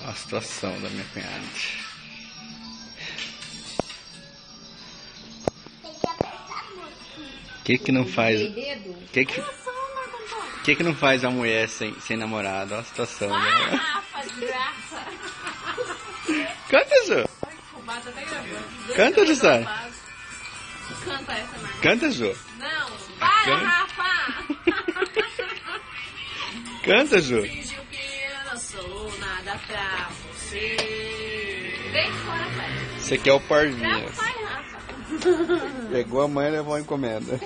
A situação da minha cunhada. Que não faz? Que não faz a mulher sem namorado? Olha a situação, né? Graça. Canta, Jô. Canta, Jussara. Canta essa, Marcos. Canta, Jô. Não, para, Canta. Rafa. Canta, Jô. Fingiu que eu não sou nada pra você. Vem fora, pai. Você quer o parvinho. Vai, Rafa. Pegou a mãe e levou a encomenda.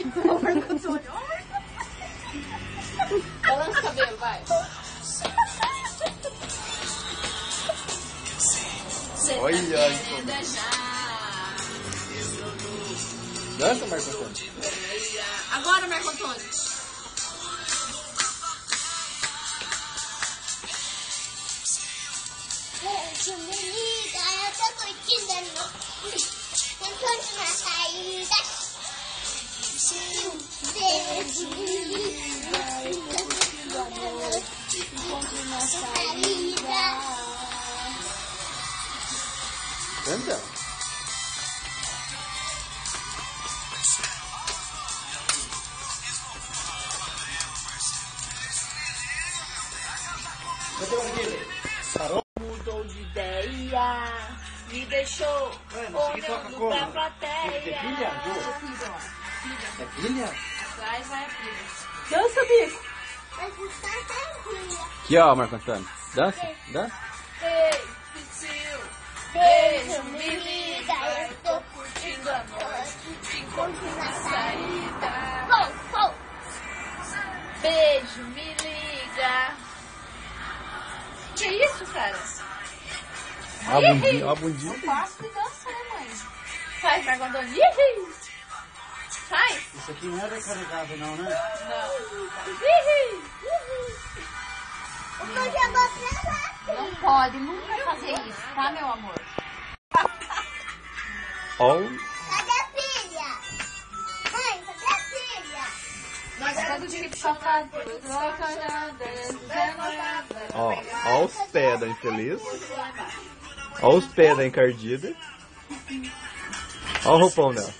Balança o cabelo, vai. Olha, dança, Marco Antônio. Agora, Marco Antônio. Beijo, me liga, eu tô curtindo enquanto na saída. Beijo, me liga, eu tô curtindo enquanto na saída. Canta. Mudou de ideia, me deixou olhando pra plateia. É filha? Atrás vai a filha. Dança, bico. Mas está tranquila. Aqui, ó, Marco Antônio. Dança, dança. Ei, Pisil. Beijo, me liga, eu tô curtindo a noite. Te encontro na saída. Beijo, me liga. Que isso, cara? Ó a bundinha, ó a bundinha. Eu faço e dança, né, mãe? Faz, Marco Antônio. Faz. Isso aqui não é recarregável não, né? Não. Eu já vou pra lá. Não pode, nunca fazer isso, tá, meu amor? Ó, Cadê a filha? Mãe, cadê a filha? Nós todo dia que chocado. ó os pés da infeliz. Ó os pés da encardida. Ó o roupão dela.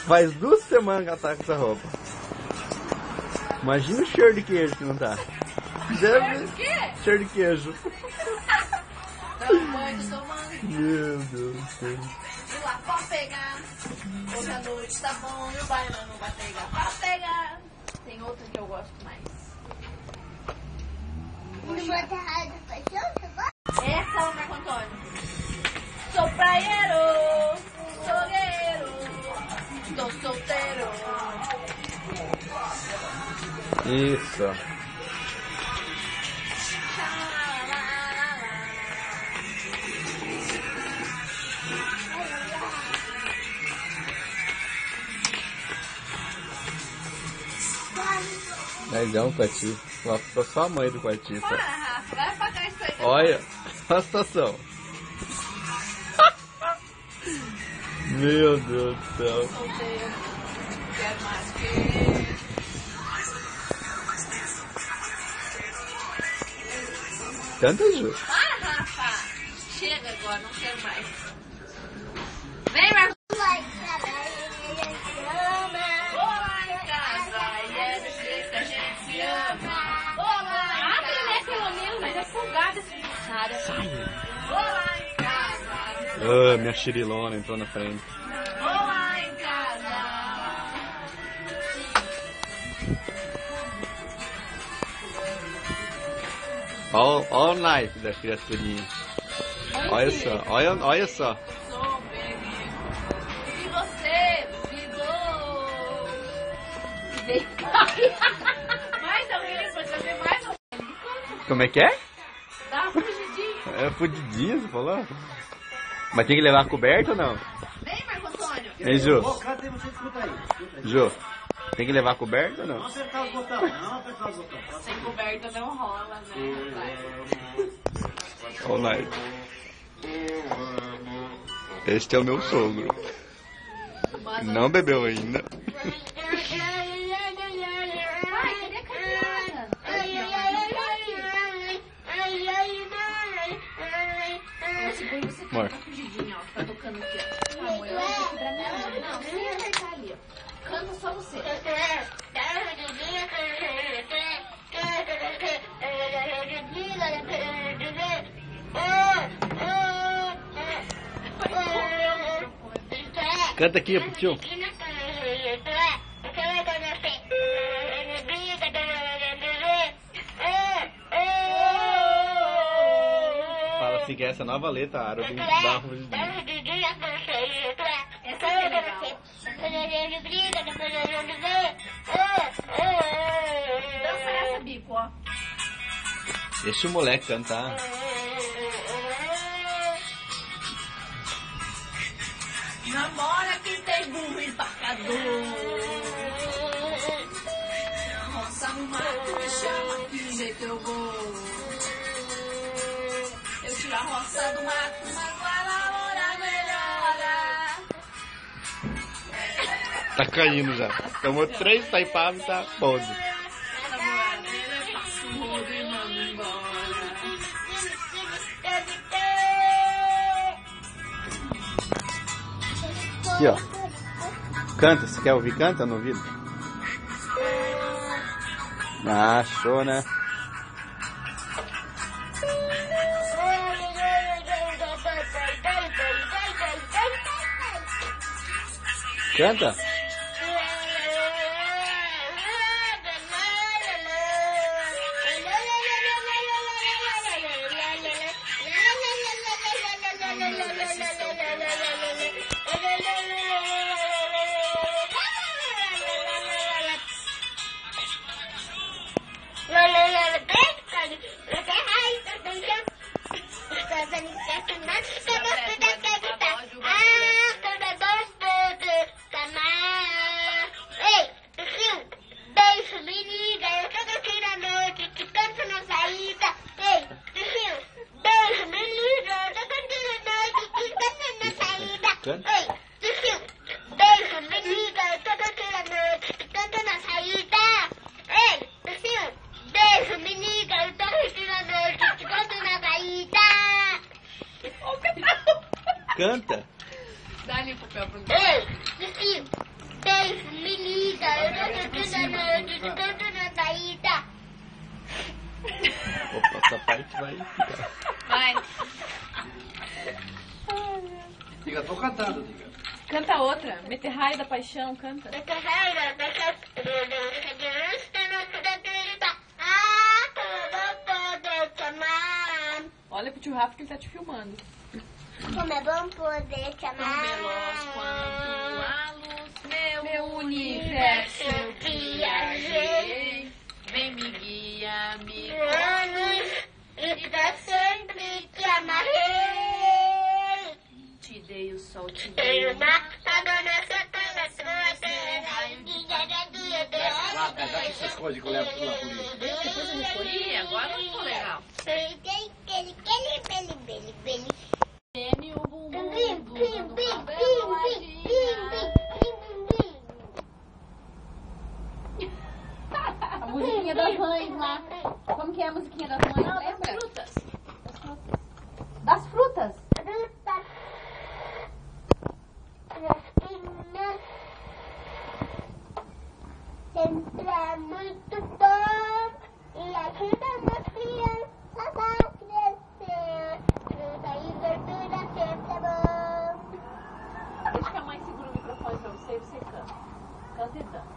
Faz 2 semanas que ela tá com essa roupa. Imagina o cheiro de queijo que não tá. Deve... Cheiro de queijo. Não pode tomar. Meu Deus do céu. E lá, pode pegar. Hoje à noite tá bom e o baiano não vai pegar. Pode pegar. Tem outra que eu gosto mais. Não vou ter raiva do cachorro, tá bom? Essa, ô Marco Antônio. Sou praieiro, sou guerreiro, tô solteiro. Isso. Mas é um Quati. Ficou só a mãe do Quati. Para, Rafa, vai apagar isso aí. Olha a situação. Meu Deus do céu. Solteiro, quero mais que... Canta, Ju. Para, Rafa. Chega agora, não quero mais. Vem, Marco. Vai trabalhar, Vou lá em casa e é do jeito que a gente se ama. Vou lá em casa. Abre, né, pelo menos, mas é folgado esse cara. Vou lá em casa. Ah, minha xirilona entrou na frente. Vou lá em casa. Olha o naipe da criaturinha. Olha só, olha só. Sou baby. E você, bibou. Vem mais alguém, pode trazer mais alguém. Como é que é? Dá uma fugidinha. É fudidinha, você falou? Mas tem que levar a coberta ou não? Vem, Marco Antônio. Hein, Ju? Ô, cadê você? Escuta aí. Ju, tem que levar a coberta ou não? Não apertar os botões, não apertar os botões. Sem coberta não rola, né? Olha o naipe. Este é o meu sogro. Não bebeu ainda. amor. Tá fugidinha, ó. Tá tocando aqui, ó. Tá, amor, eu vou aqui pra mim. Não, sem apertar ali, ó. Canta só você. Canta aqui pro tio. Fala assim que essa nova letra árabe da fugidinha. Essa aqui é legal. Dança essa, Bico, ó. Deixa o moleque cantar. Namora quem tem burro empacador. Roça no mato, me chama, que jeito eu vou. Eu tiro a roça do mato, mas vai lá, hora melhora. Tá caindo já. Tomou 3 taipadas e tá podre. Namoradeira, passa o rodo e manda embora. Aqui, ó. Canta, você quer ouvir? Canta no ouvido? Ah, show, né? Canta? Canta? Ei, Tio, beijo, me liga, eu tô cantando à noite, canta na saída. Ei, Tio, beijo, me liga, eu tô cantando à noite, canta na saída. Canta? Dá ali pro pé pro Ei, Tio, beijo, me liga, eu tô cantando à noite, canta na saída. Opa, essa parte vai ficar. Vai. Diga, tô cantando, diga. Canta outra. Meter raio da paixão, canta. Olha pro tio Rafa que ele tá te filmando. Como é bom poder te Tão veloz quanto a luz, meu universo eu viajei. Vem me guia, me anos e pra sempre te amarrei. te dei o sol, te dei Tenho o uma dona santana tua terra e dia Lá, pega aqui essas coisas que eu levo tudo lá por isso. Depois eu recolhi, agora não ficou legal. Teme o bumbum do cabelo A musiquinha das mães lá. Como que é a musiquinha das mães? Não, lembra? Das frutas. Das frutas. Sempre é muito bom e ajuda as crianças a crescer. Fruta e verdura sempre é bom. Deixa que a mãe segura o microfone pra você e você canta. Canta e dança.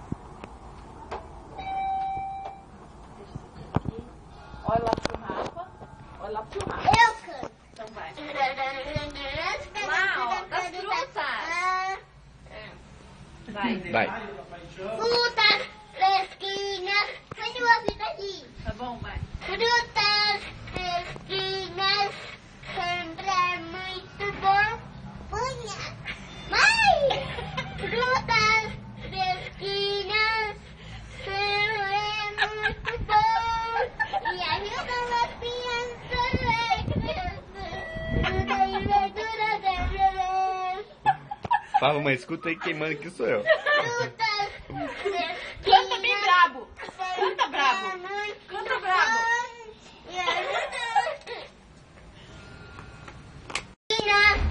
Deixa eu seguir aqui. Olha lá pro Rafa. Olha lá pro Rafa. Eu canto. Então vai. Lá, ó, das frutas. Vai. Vai. Frutas fresquinhas. Mas eu ouvi daqui. Tá bom, vai. Frutas fresquinhas. Sempre é muito bom. Punha. Mãe! Frutas fresquinhas. Sempre é muito bom. E ajuda as crianças a crescer. Fruta e verdura sempre é bom. Fala, mãe, escuta aí, quem manda aqui sou eu. Canta bem brabo. Canta brabo. Canta brabo. Canta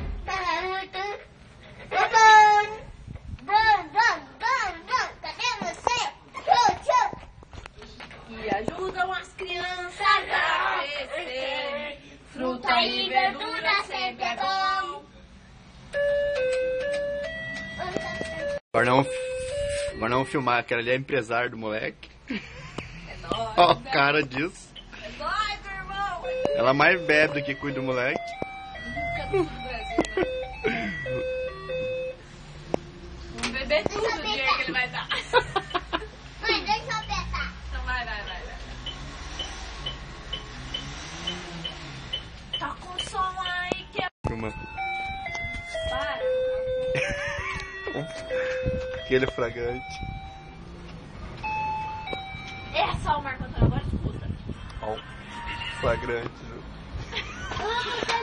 Agora vamos filmar. Aquela ali é empresário do moleque. É nóis. Ó, a cara disso. É nóis, meu irmão. Ela mais bebe do que cuida do moleque. Nunca do sul do Brasil, né? Vamos beber tudo o dia que ele vai dar. Mãe, deixa eu apertar. Então vai. Tá com som aí que é... Filma. Para. Aquele fragante. É só o Marco Antônio, agora escuta. Ó, flagrante.